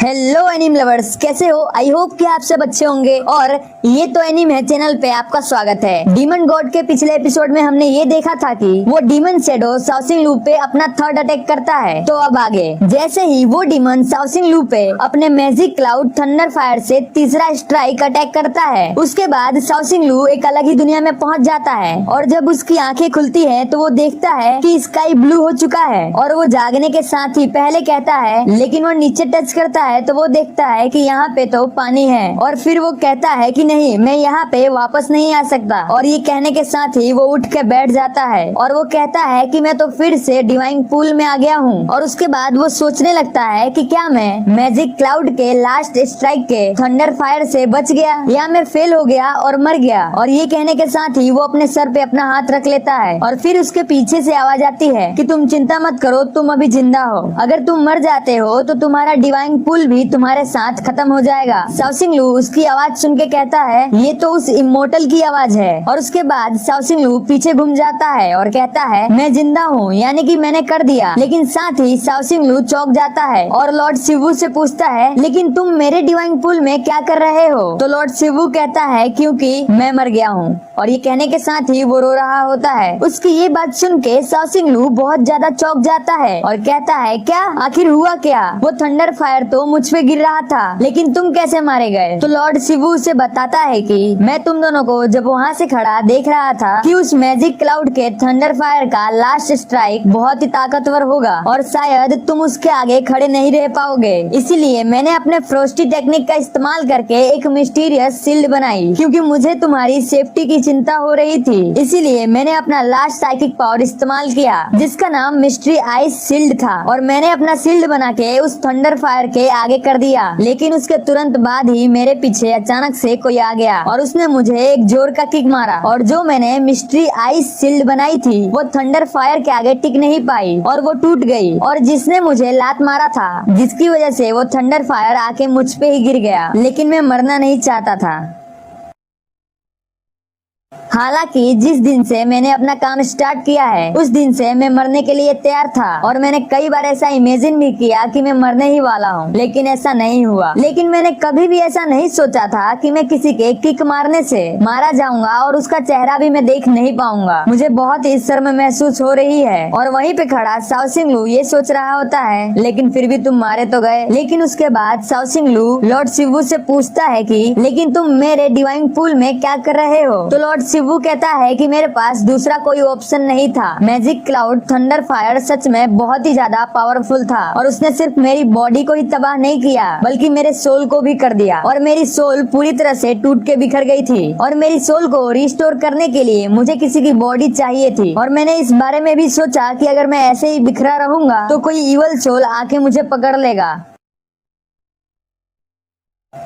Hello एनिम lovers, कैसे हो? I hope कि आप सब अच्छे होंगे। और ये तो एनिम है चैनल पे आपका स्वागत है। डीमन गॉड के पिछले एपिसोड में हमने ये देखा था कि वो डीमन शैडो शाओसिंग लू पे अपना थर्ड अटैक करता है। तो अब आगे जैसे ही वो डीमन शाओसिंग लू पे अपने मैजिक क्लाउड थंडर फायर से तीसरा स्ट्राइक अटैक करता है, उसके बाद शाओसिंग लू एक अलग ही दुनिया में पहुंच जाता है। और जब उसकी आंखें खुलती है तो वो देखता है कि स्काई ब्लू हो चुका है। और वो जागने के साथ ही पहले कहता है, लेकिन वो नीचे टच करता है तो वो देखता है कि यहाँ पे तो पानी है। और फिर वो कहता है कि नहीं, मैं यहाँ पे वापस नहीं आ सकता। और ये कहने के साथ ही वो उठ के बैठ जाता है और वो कहता है कि मैं तो फिर से डिवाइन पूल में आ गया हूँ। और उसके बाद वो सोचने लगता है कि क्या मैं मैजिक क्लाउड के लास्ट स्ट्राइक के थंडर फायर से बच गया या मैं फेल हो गया और मर गया। और ये कहने के साथ ही वो अपने सर पे अपना हाथ रख लेता है। और फिर उसके पीछे से आवाज आती है कि तुम चिंता मत करो, तुम अभी जिंदा हो। अगर तुम मर जाते हो तो तुम्हारा डिवाइन पूल भी तुम्हारे साथ खत्म हो जाएगा। शाओसिंग लू उसकी आवाज सुन के कहता है, ये तो उस इमोर्टल की आवाज है। और उसके बाद शाओसिंग लू पीछे घूम जाता है और कहता है, मैं जिंदा हूँ, यानी कि मैंने कर दिया। लेकिन साथ ही शाओसिंग लू चौंक जाता है और लॉर्ड शिवू से पूछता है, लेकिन तुम मेरे डिवाइन पूल में क्या कर रहे हो? तो लॉर्ड शिवू कहता है, क्योंकि मैं मर गया हूँ। और ये कहने के साथ ही वो रो रहा होता है। उसकी ये बात सुन के शाओसिंग लू बहुत ज्यादा चौंक जाता है और कहता है, क्या आखिर हुआ क्या? वो थंडर फायर तो मुझ पे गिर रहा था, लेकिन तुम कैसे मारे गए? तो लॉर्ड शिवू उसे बताता है कि मैं तुम दोनों को जब वहाँ से खड़ा देख रहा था कि उस मैजिक क्लाउड के थंडर फायर का लास्ट स्ट्राइक बहुत ही ताकतवर होगा और शायद तुम उसके आगे खड़े नहीं रह पाओगे। इसीलिए मैंने अपने फ्रोस्टी टेक्निक का इस्तेमाल करके एक मिस्टीरियस शील्ड बनाई, क्योंकि मुझे तुम्हारी सेफ्टी की चिंता हो रही थी। इसीलिए मैंने अपना लास्ट साइकिक पावर इस्तेमाल किया, जिसका नाम मिस्ट्री आइस शील्ड था। और मैंने अपना शील्ड बना के उस थंडर फायर के आगे कर दिया। लेकिन उसके तुरंत बाद ही मेरे पीछे अचानक से कोई आ गया और उसने मुझे एक जोर का किक मारा। और जो मैंने मिस्ट्री आइस शील्ड बनाई थी वो थंडर फायर के आगे टिक नहीं पाई और वो टूट गई। और जिसने मुझे लात मारा था, जिसकी वजह से वो थंडर फायर आके मुझ पे ही गिर गया। लेकिन मैं मरना नहीं चाहता था। हालांकि जिस दिन से मैंने अपना काम स्टार्ट किया है उस दिन से मैं मरने के लिए तैयार था। और मैंने कई बार ऐसा इमेजिन भी किया कि मैं मरने ही वाला हूँ, लेकिन ऐसा नहीं हुआ। लेकिन मैंने कभी भी ऐसा नहीं सोचा था कि मैं किसी के किक मारने से मारा जाऊंगा और उसका चेहरा भी मैं देख नहीं पाऊंगा। मुझे बहुत ही शर्म महसूस हो रही है। और वहीं पे खड़ा शाओसिंग लू ये सोच रहा होता है, लेकिन फिर भी तुम मारे तो गए। लेकिन उसके बाद शाओसिंग लू लॉर्ड शिवू से पूछता है कि लेकिन तुम मेरे डिवाइन पूल में क्या कर रहे हो? तो लॉर्ड वो कहता है कि मेरे पास दूसरा कोई ऑप्शन नहीं था। मैजिक क्लाउड थंडर फायर सच में बहुत ही ज्यादा पावरफुल था और उसने सिर्फ मेरी बॉडी को ही तबाह नहीं किया बल्कि मेरे सोल को भी कर दिया। और मेरी सोल पूरी तरह से टूट के बिखर गई थी। और मेरी सोल को रिस्टोर करने के लिए मुझे किसी की बॉडी चाहिए थी। और मैंने इस बारे में भी सोचा कि अगर मैं ऐसे ही बिखरा रहूंगा तो कोई इवल सोल आके मुझे पकड़ लेगा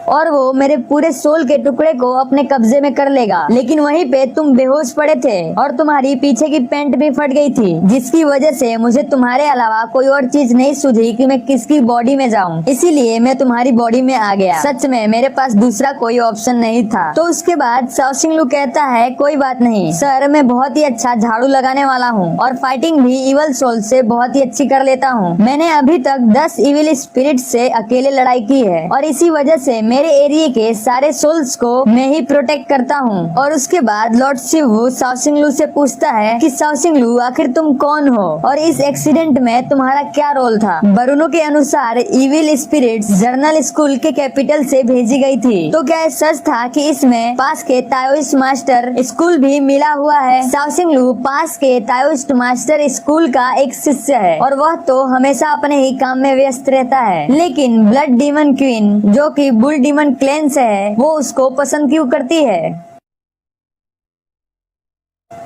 और वो मेरे पूरे सोल के टुकड़े को अपने कब्जे में कर लेगा। लेकिन वहीं पे तुम बेहोश पड़े थे और तुम्हारी पीछे की पैंट भी फट गई थी, जिसकी वजह से मुझे तुम्हारे अलावा कोई और चीज नहीं सूझी कि मैं किसकी बॉडी में जाऊं। इसीलिए मैं तुम्हारी बॉडी में आ गया। सच में मेरे पास दूसरा कोई ऑप्शन नहीं था। तो उसके बाद शाओसिंग लू कहता है, कोई बात नहीं सर, मैं बहुत ही अच्छा झाड़ू लगाने वाला हूँ और फाइटिंग भी इवल सोल से बहुत ही अच्छी कर लेता हूँ। मैंने अभी तक 10 इविल स्पिरिट से अकेले लड़ाई की है और इसी वजह से मेरे एरिया के सारे सोल्स को मैं ही प्रोटेक्ट करता हूँ। और उसके बाद लॉर्ड शिवू शाओसिंग लू से पूछता है कि शाओसिंग लू आखिर तुम कौन हो और इस एक्सीडेंट में तुम्हारा क्या रोल था? बरूनो के अनुसार इविल स्पिरिट्स जर्नल स्कूल के कैपिटल से भेजी गई थी। तो क्या सच था कि इसमें पास के ताओइस्ट मास्टर स्कूल भी मिला हुआ है? शाओसिंग लू पास के ताओइस्ट मास्टर स्कूल का एक शिष्य है और वह तो हमेशा अपने ही काम में व्यस्त रहता है। लेकिन ब्लड डीमन क्वीन जो कि बुल डीमन क्लेन से है, वो उसको पसंद क्यों करती है?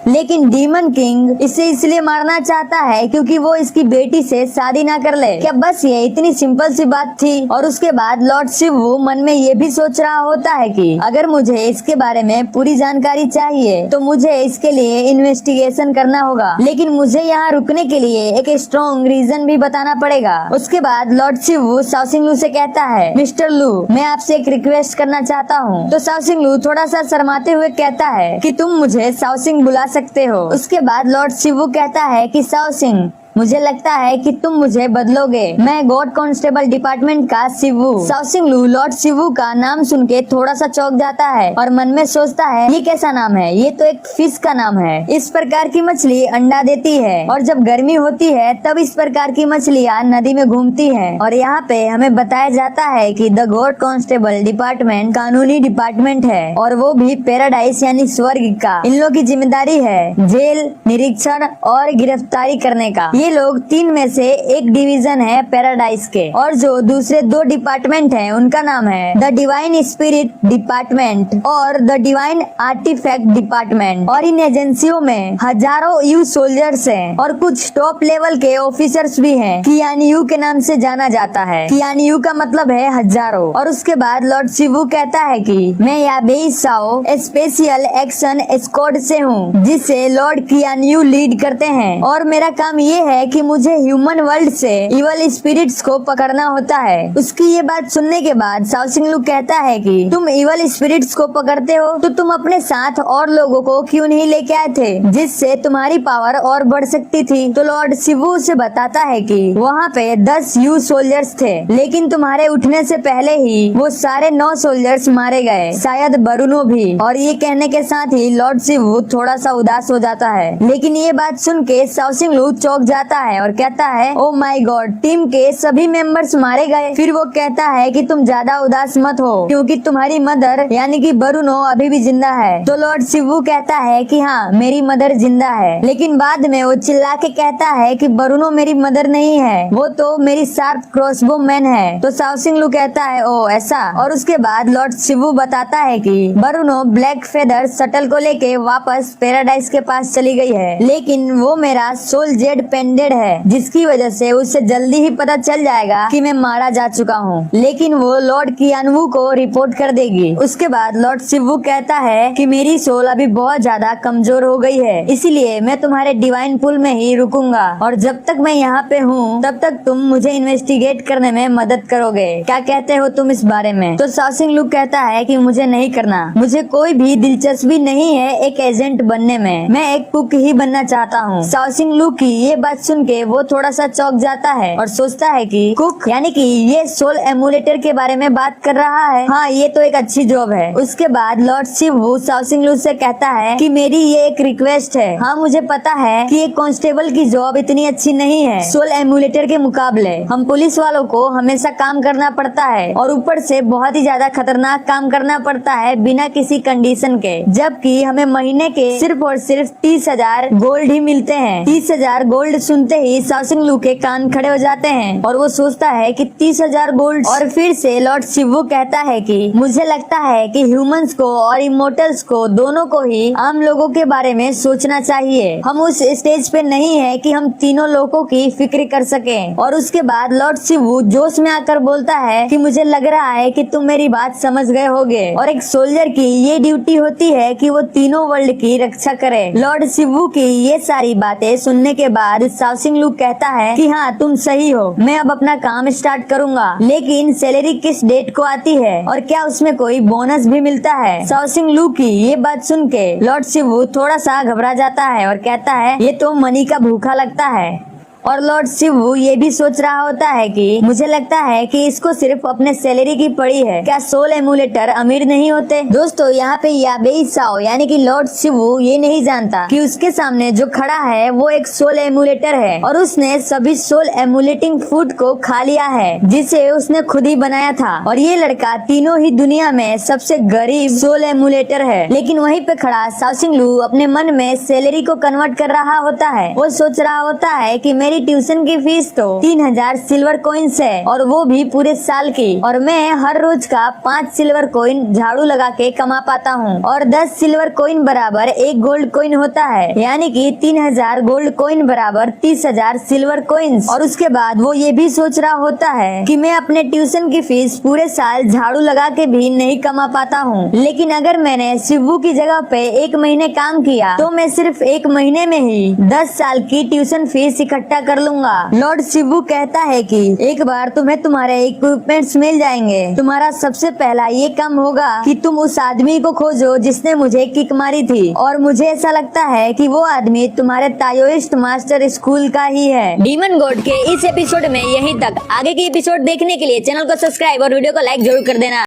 लेकिन डीमन किंग इसे इसलिए मारना चाहता है क्योंकि वो इसकी बेटी से शादी ना कर ले। क्या बस ये इतनी सिंपल सी बात थी? और उसके बाद लॉर्ड शिवू मन में ये भी सोच रहा होता है कि अगर मुझे इसके बारे में पूरी जानकारी चाहिए तो मुझे इसके लिए इन्वेस्टिगेशन करना होगा। लेकिन मुझे यहाँ रुकने के लिए एक स्ट्रॉन्ग रीजन भी बताना पड़ेगा। उसके बाद लॉर्ड शिवू शाओसिंग लू से कहता है, मिस्टर लू, मैं आपसे एक रिक्वेस्ट करना चाहता हूँ। तो शाओसिंग लू थोड़ा सा शर्माते हुए कहता है कि तुम मुझे शाओसिंग बुला सकते हो। उसके बाद लॉर्ड शिवू कहता है कि शाओसिंग, मुझे लगता है कि तुम मुझे बदलोगे। मैं गॉड कांस्टेबल डिपार्टमेंट का शिवू। साओसिंगलू लॉर्ड शिवू का नाम सुन के थोड़ा सा चौंक जाता है और मन में सोचता है, ये कैसा नाम है, ये तो एक फिश का नाम है। इस प्रकार की मछली अंडा देती है और जब गर्मी होती है तब इस प्रकार की मछलियाँ नदी में घूमती हैं। और यहाँ पे हमें बताया जाता है कि द गॉड कांस्टेबल डिपार्टमेंट कानूनी डिपार्टमेंट है और वो भी पैराडाइज यानी स्वर्ग का। इन लोगों की जिम्मेदारी है जेल, निरीक्षण और गिरफ्तारी करने का। ये लोग 3 में से एक डिवीजन है पैराडाइज के और जो दूसरे 2 डिपार्टमेंट हैं उनका नाम है द डिवाइन स्पिरिट डिपार्टमेंट और द डिवाइन आर्टिफैक्ट डिपार्टमेंट। और इन एजेंसियों में हजारों यू सोल्जर्स हैं और कुछ टॉप लेवल के ऑफिसर्स भी हैं। कियान यू के नाम से जाना जाता है। कियान यू का मतलब है हजारों। और उसके बाद लॉर्ड शिवू कहता है कि मैं याबेई साओ स्पेशल एक्शन स्क्वाड से हूँ जिसे लॉर्ड कियान यू लीड करते हैं और मेरा काम ये है कि मुझे ह्यूमन वर्ल्ड से इवल स्पिरिट्स को पकड़ना होता है। उसकी ये बात सुनने के बाद साओसिंगलू कहता है कि तुम इवल स्पिरिट्स को पकड़ते हो तो तुम अपने साथ और लोगों को क्यों नहीं लेके आए थे जिससे तुम्हारी पावर और बढ़ सकती थी। तो लॉर्ड शिवू से बताता है कि वहाँ पे 10 यू सोल्जर्स थे लेकिन तुम्हारे उठने से पहले ही वो सारे 9 सोल्जर्स मारे गए, शायद बरुनो भी। और ये कहने के साथ ही लॉर्ड शिवू थोड़ा सा उदास हो जाता है। लेकिन ये बात सुन के साओसिंगलू चौंक जाता है और कहता है, ओ माय गॉड, टीम के सभी मेंबर्स मारे गए। फिर वो कहता है कि तुम ज्यादा उदास मत हो क्योंकि तुम्हारी मदर यानी कि बरुनो अभी भी जिंदा है। तो लॉर्ड शिवू कहता है कि हाँ, मेरी मदर जिंदा है। लेकिन बाद में वो चिल्ला के कहता है कि बरुनो मेरी मदर नहीं है, वो तो मेरी शार्प क्रॉसबो मैन है। तो साओसिंगलू कहता है, ओ ऐसा। और उसके बाद लॉर्ड शिवू बताता है कि बरुनो ब्लैक फेदर शटल को लेके वापस पैराडाइज के पास चली गई है लेकिन वो मेरा सोल जेड पेंडेड है जिसकी वजह से उसे जल्दी ही पता चल जाएगा कि मैं मारा जा चुका हूँ। लेकिन वो लॉर्ड कियानवू को रिपोर्ट कर देगी। उसके बाद लॉर्ड शिवू कहता है कि मेरी सोल अभी बहुत ज्यादा कमजोर हो गई है, इसीलिए मैं तुम्हारे डिवाइन पूल में ही रुकूंगा और जब तक मैं यहाँ पे हूँ तब तक तुम मुझे इन्वेस्टिगेट करने में मदद करोगे। क्या कहते हो तुम इस बारे में? तो साओसिंगलू कहता है कि मुझे नहीं करना, मुझे कोई भी दिलचस्पी नहीं है एक एजेंट बनने में, मैं एक कुक ही बनना चाहता हूँ। साओसिंगलू की ये बात सुन के वो थोड़ा सा चौंक जाता है और सोचता है कि कुक यानी कि ये सोल एमुलेटर के बारे में बात कर रहा है। हाँ, ये तो एक अच्छी जॉब है। उसके बाद लॉर्ड शिवू साओसिंगलू से कहता है कि मेरी ये एक रिक्वेस्ट है। हाँ, मुझे पता है कि एक कांस्टेबल की जॉब इतनी अच्छी नहीं है सोल एमुलेटर के मुकाबले। हम पुलिस वालों को हमेशा काम करना पड़ता है और ऊपर से बहुत ही ज्यादा खतरनाक काम करना पड़ता है बिना किसी कंडीशन के, जबकि हमें महीने के सिर्फ और सिर्फ 30,000 गोल्ड ही मिलते हैं। 30,000 गोल्ड सुनते ही साओसिंगलू के कान खड़े हो जाते हैं और वो सोचता है कि 30,000 गोल्ड। और फिर से लॉर्ड शिवू कहता है कि मुझे लगता है कि ह्यूमंस को और इमोर्टल्स को दोनों को ही आम लोगों के बारे में सोचना चाहिए। हम उस स्टेज पे नहीं है कि हम तीनों लोगों की फिक्र कर सकें। और उसके बाद लॉर्ड शिवू जोश में आकर बोलता है कि मुझे लग रहा है कि तुम मेरी बात समझ गए होगे और एक सोल्जर की ये ड्यूटी होती है कि वो तीनों वर्ल्ड की रक्षा करे। लॉर्ड शिवू की ये सारी बातें सुनने के बाद साओसिंगलू कहता है कि हाँ, तुम सही हो, मैं अब अपना काम स्टार्ट करूंगा। लेकिन सैलरी किस डेट को आती है और क्या उसमें कोई बोनस भी मिलता है? साओसिंगलू की ये बात सुन के लॉर्ड शिवू थोड़ा सा घबरा जाता है और कहता है, ये तो मनी का भूखा लगता है। और लॉर्ड शिवू ये भी सोच रहा होता है कि मुझे लगता है कि इसको सिर्फ अपने सैलरी की पड़ी है, क्या सोल एमुलेटर अमीर नहीं होते? दोस्तों, यहाँ पे याबेई साओ यानी कि लॉर्ड शिवू ये नहीं जानता कि उसके सामने जो खड़ा है वो एक सोल एमुलेटर है और उसने सभी सोल एमुलेटिंग फूड को खा लिया है जिसे उसने खुद ही बनाया था। और ये लड़का तीनों ही दुनिया में सबसे गरीब सोल एमुलेटर है। लेकिन वहीं पे खड़ा साओसिंगलू अपने मन में सैलरी को कन्वर्ट कर रहा होता है। वो सोच रहा होता है कि मेरी ट्यूशन की फीस तो 3,000 सिल्वर कॉइन्स है और वो भी पूरे साल की, और मैं हर रोज का 5 सिल्वर कॉइन झाड़ू लगा के कमा पाता हूँ और 10 सिल्वर कॉइन बराबर 1 गोल्ड कॉइन होता है, यानी कि 3,000 गोल्ड कॉइन बराबर 30,000 सिल्वर कॉइन्स। और उसके बाद वो ये भी सोच रहा होता है कि मैं अपने ट्यूशन की फीस पूरे साल झाड़ू लगा के भी नहीं कमा पाता हूँ, लेकिन अगर मैंने शिवू की जगह पे 1 महीने काम किया तो मैं सिर्फ 1 महीने में ही 10 साल की ट्यूशन फीस इकट्ठा कर लूंगा। लॉर्ड शिबू कहता है कि एक बार तुम्हें तुम्हारे इक्विपमेंट्स मिल जाएंगे, तुम्हारा सबसे पहला ये काम होगा कि तुम उस आदमी को खोजो जिसने मुझे किक मारी थी, और मुझे ऐसा लगता है कि वो आदमी तुम्हारे ताओइस्ट मास्टर स्कूल का ही है। डीमन गॉड के इस एपिसोड में यहीं तक। आगे के एपिसोड देखने के लिए चैनल को सब्सक्राइब और वीडियो को लाइक जरूर कर देना।